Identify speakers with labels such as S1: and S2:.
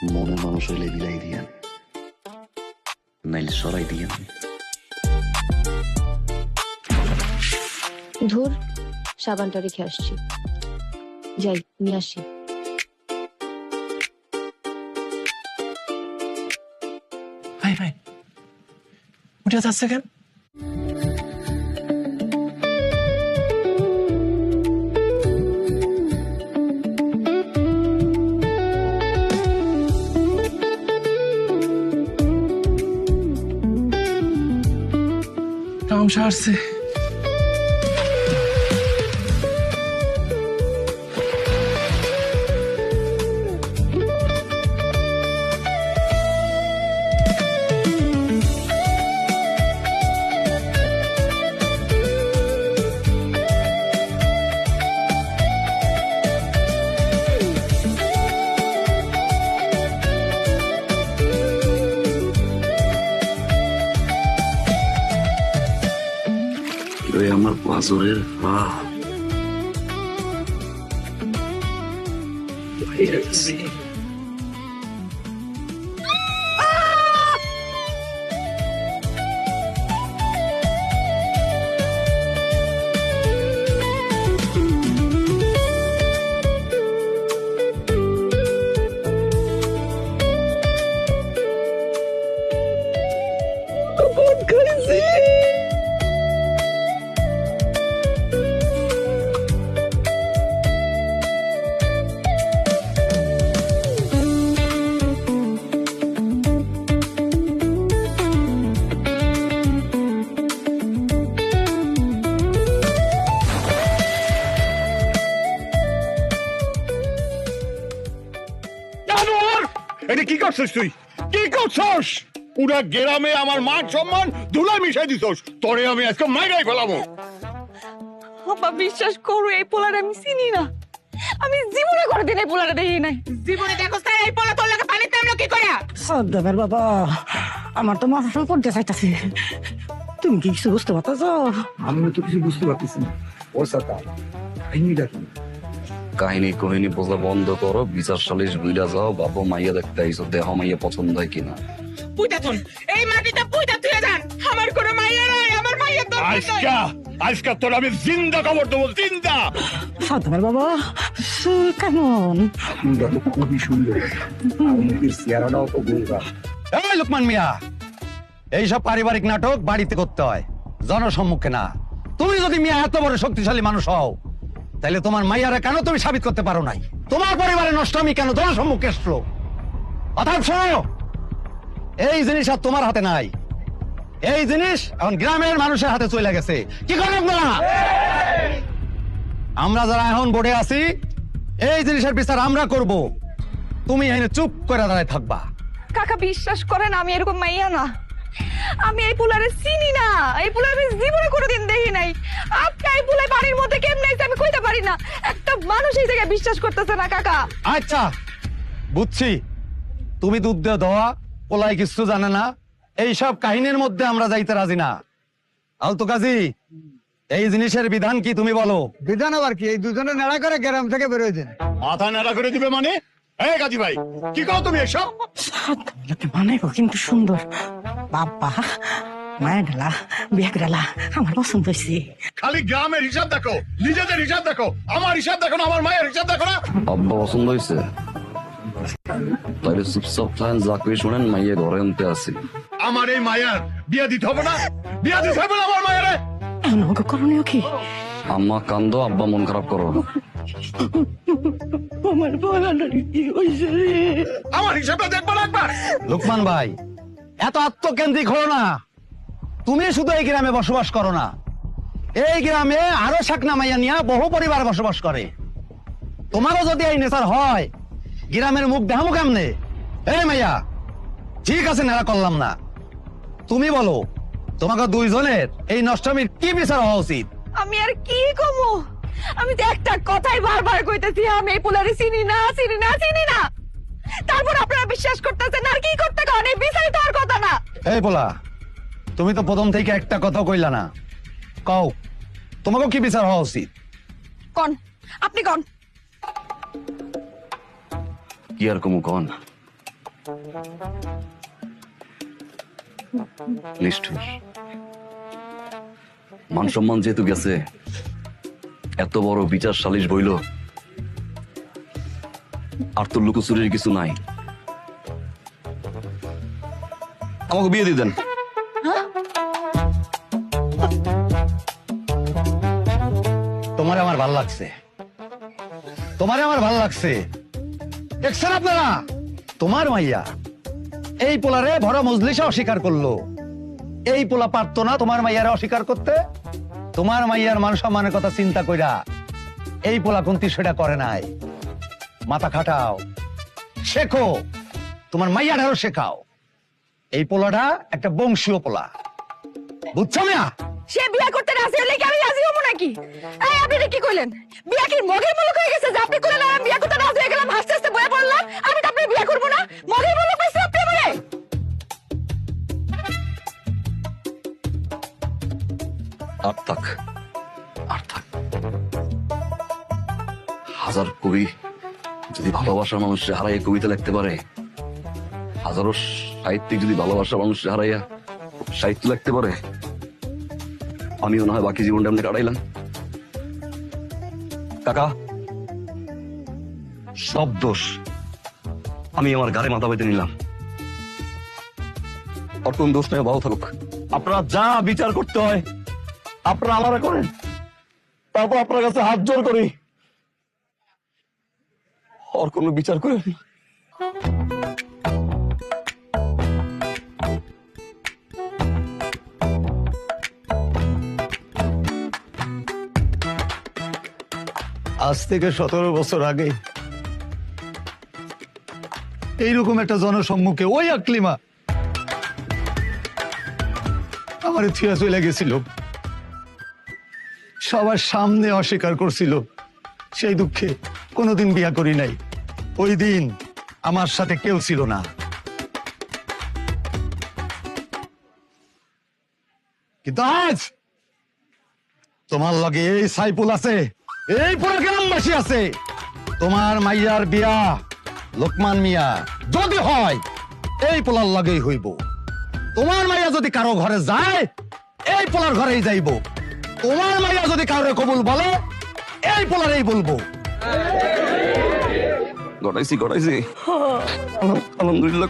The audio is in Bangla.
S1: মনে মানুষ হইলে বিলাই দিয়ান, নাইলে সরাই দিয়ান।
S2: ধুর, সাবানটা রেখে আসছি, যাই নিয়ে আসি।
S3: ভাই ভাই উঠে যাচ্ছে কেন? কাম সারছে।
S1: আমার পাঁচরের
S4: এটা কি করছিস তুই? কি করছস? পুরা গ্রামে আমার মান সম্মান ধুলায় মিশাই দিছস। তোরে আমি আজকে মাইরাই ফেলাবো।
S5: বাবা বিশ্বাস করো, এই পোলার আমি চিনি না। আমি জীবনে কোনোদিন এই পোলারে দেখি নাই। জীবনে দেখো তাই এই পোলা তোর লাগে পানিতে আমরা কি করা?
S6: সাদ্দামের বাবা, আমার তো মাথা সব পড়তে চাইতাছে। তুমি কি কিছু বুঝতে পারতেছো?
S7: আমি তো কিছু বুঝতে পারতেছি না। ও সাতা
S1: কাহিনী কহিনী বোঝা বন্ধ করো, বিচার সালিশ বুইলা যাও। বাবা মাইয়া দেখতে আইসো, দেহ মাইয়া পছন্দ হয় কিনা।
S5: পুইতা তুন এই মাটিতে পুইতা তুই যান। আমার কোনো মাইয়া নাই, আমার মাইয়া তো
S4: আজকে তোর আমি জিন্দা খবর দেবো, জিন্দা।
S6: সাদ্দামের বাবা কেমন?
S7: খুবই সুন্দর, মুখের চেহারাটাও তো গোলগা।
S8: এই লোকমান মিয়া, এইসব পারিবারিক নাটক বাড়িতে করতে হয়, জনসম্মুখে না। তুমি যদি মিয়া এত বড় শক্তিশালী মানুষ হও, তাহলে তোমার মাইয়ারা কেন তুমি সাবিত করতে পারো নাই? তোমার পরিবারের নষ্টামি কেন জনসম্মুখে আসলো? অর্থাৎ শোনো, এই জিনিস আর তোমার হাতে নাই। এই জিনিস এখন গ্রামের মানুষের হাতে চলে গেছে। কি করবেন না? আমরা যারা এখন বোর্ডে আছি, এই জিনিসের বিচার আমরা করব। তুমি এখানে চুপ করে দাঁড়ায় থাকবা।
S5: কাকা বিশ্বাস করেন, আমি এরকম মাইয়া না। আমি এই পোলারে চিনি না, এই পোলারে জীবনে কোনোদিন দেখি নাই। আপনি এই পোলাই বাড়ির মধ্যে কেমনে আইছে আমি কইতে পারি না। একটা মানুষ এই জায়গায় বিশ্বাস করতেছে না কাকা।
S8: আচ্ছা বুঝছি, তুমি দুধ দিয়ে দেওয়া পোলাই কিছু জানে না, এইসব কাহিনীর মধ্যে আমরা যাইতে রাজি না। আলতো কাজী, এই জিনিসের বিধান কি তুমি বলো?
S6: বিধান আবার কি? এই দুজনে নাড়া করে গ্রাম থেকে বেরোয় দেন।
S4: মাথা নাড়া করে দিবে মানে? এই গাজী ভাই, কি কও তুমি এসব?
S6: সাদ্দামকে মানাইবো কিন্তু সুন্দর। বাবা মায়া ডালা বিয়া ডালা আমার পছন্দ হয়েছে।
S4: খালি গ্রামের হিসাব দেখো, নিজেদের হিসাব দেখো, আমার হিসাব দেখো না, আমার মায়ের হিসাব দেখো না।
S1: আব্বা পছন্দ হয়েছে? তাহলে চুপচাপ থাকেন, যা করে শোনেন, মাইয়া ঘরে আনতে আসি।
S4: আমার এই মায়ের বিয়া দিতে হবে না? বিয়া দিতে হবে না আমার মায়ের?
S6: আমাকে করণীয় কি?
S1: আম্মা কান্দো, আব্বা মন খারাপ করো।
S6: আমার বলানোর কি হয়েছে রে?
S4: আমার হিসাবটা দেখবো না একবার?
S8: লোকমান ভাই, এত আত্মকেন্দ্রিক হলো না। তুমি শুধু এই গ্রামে বসবাস করো না, এই গ্রামে আরো শাকনা মাইয়া নিয়ে বহু পরিবার বসবাস করে। তোমারও যদি এই নেচার হয়, গ্রামের মুখ দেখামো কেমনে? এই মাইয়া, ঠিক আছে নেড়া করলাম না, তুমি বলো তোমাকে দুইজনের এই নষ্টমীর কি বিচার হওয়া উচিত?
S5: আমি আর কি কমু? আমি তো একটা কথাই বারবার কইতেছি, আমি এই পোলারে চিনি না, চিনি না, চিনি না। তারপর আপনারা বিশ্বাস করতেছেন, আর কি করতে কন? এই বিচারই তো আর কথা না।
S8: এই পোলা, তুমি তো প্রথম থেকে একটা কথা কইলা না। কও তোমাকে কি বিচার হওয়া উচিত?
S5: কন, আপনি কন।
S1: কি আর কমু কন? নিষ্ঠুর। মান সম্মান যেহেতু গেছে, এত বড় বিচার সালিশ বইল, আর তো লুকোচুরির কিছু নাই। আমাকে বিয়ে দিয়ে দেন।
S8: তোমারে আমার ভাল লাগছে, তোমারে আমার ভাল লাগছে। দেখছেন আপনারা, তোমার মাইয়া এই পোলারে ভরা মজলিসে অস্বীকার করলো। এই পোলা পারতো না তোমার মাইয়ারে অস্বীকার করতে। তোমার মাইয়ার মান সম্মানের কথা চিন্তা কইরা এই পোলা কোনটি সেটা করে নাই। মাথা খাটাও, শেখো, তোমার মাইয়াটারও শেখাও। এই পোলাটা একটা বংশীয় পোলা, বুঝছো মিয়া?
S5: সে বিয়ে করতে রাজি হলে কি আমি রাজি হবো নাকি? এই আপনি এটা কি কইলেন? বিয়ে কি মগের মুলুক হয়ে গেছে যে আপনি কইলেন আমি বিয়ে করতে রাজি হয়ে গেলাম, হাসতে হাসতে বয়ে পড়লাম, আমি তো আপনি বিয়ে করবো না? মগের মুলুক হইছে আপনি আমারে?
S1: আর থাক, আর থাক। হাজার কবি যদি ভালোবাসার মানুষকে হারাইয়া কবিতা লিখতে পারে, হাজারো সাহিত্যিক যদি ভালোবাসার মানুষকে হারাইয়া সাহিত্য লিখতে পারে, আমিও না হয় বাকি জীবনটা এমনি কাটাইলাম। কাকা, সব দোষ আমি আমার গাড়ি মাথা পেতে নিলাম। আর কোন দোষ নেই, ভালো থাকুক। আপনারা যা বিচার করতে হয় আপনারা আমারা করেন, তারপর আপনার কাছে হাত জোর করি, আর কোনো বিচার করেন না।
S8: আজ থেকে 17 বছর আগে এইরকম একটা জনসম্মুখে ওই আকলিমা আমার থিয়া চলে গেছিল, সবার সামনে অস্বীকার করছিল। সেই দুঃখে কোনোদিন বিয়া করি নাই। ওই দিন আমার সাথে কেউ ছিল না, কিন্তু আজ তোমার লগে এই সাইফুল আছে, এই পুরো গ্রামবাসী আছে। তোমার মাইয়ার বিয়া লোকমান মিয়া যদি হয় এই পোলার লাগেই হইব। তোমার মাইয়া যদি কারো ঘরে যায় এই পোলার ঘরেই যাইব। তোমার মাইয়া যদি কারো কবুল বলে এই পোলারেই বলবো।
S1: গড়াইছি গড়াইছি, আলহামদুলিল্লাহ।